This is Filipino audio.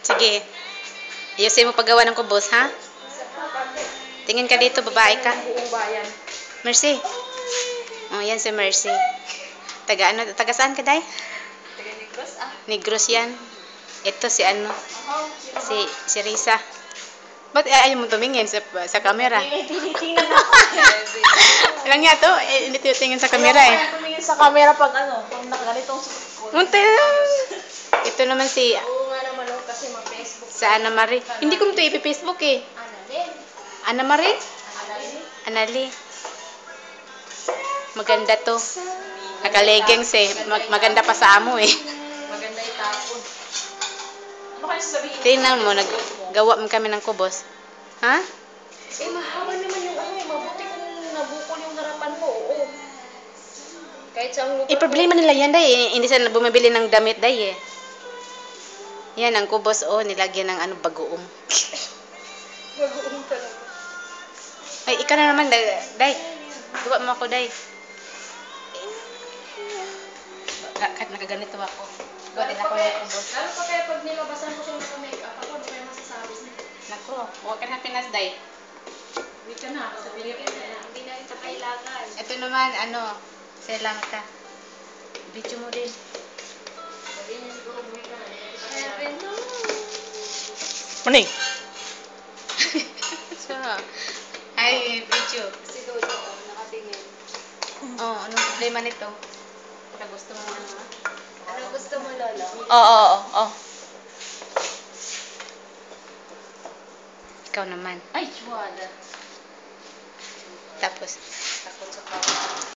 Sige. Ayusin mo paggawa ng kubos, ha? Tingin ka dito, babae ka. Buong bayan. Mercy. Oh, yan si Mercy. Taga saan ka, Day? Taga Negros, ah. Negros yan. Ito si ano? Si Risa. Ba't ayaw mo tumingin sa camera? Tinitingnan ako. Alam nga to, hindi tingin sa camera eh. Kaya tumingin sa camera pag pag nakaganitong Munti. Ito naman si Oo nga naman, kasi ma-Facebook. sa Ana Marie. Hindi ko ito ipi-Facebook eh. Annalyn. Ana Marie? Annalyn. Anali. Maganda to. Naka-leggings eh. Maganda pa sa amo eh. Maganda itapon. Ano kayo sasabihin? Tingnan mo, naggawa mo kami ng kubos. Ha? Eh, mahaba naman yung mabuti kung nabukol yung harapan mo, oo. Kahit sa lugar. Problema nila yan, Day. Hindi sila bumibili ng damit, Day eh. Yan, ang kubos, oh, nilagyan ng bagoong. Bagoong talaga. Ay, ikaw na naman, Day. Gawa mo ako, Day. Kahit nakaganito ako. Gawa din ako ng kubos. Lalo pa kaya pag nilabasan ko siya naka-makeup, ako ano kaya masasabi niya? Naku, huwag ka na pinas, Day. Hindi ka na, sabihin ka na. Hindi na ito kailangan. Ito naman, Sri Lanka. Video mo din. Sabi niya siguro buhay ka na. Maning! So, ay, video. Si Dodo, nakatingin. Oh, anong problema nito? Baka gusto mo ha? Ano gusto mo, Lolo? Oo. Ikaw naman. Ay, chuwada. Tapos, Takot sa tao.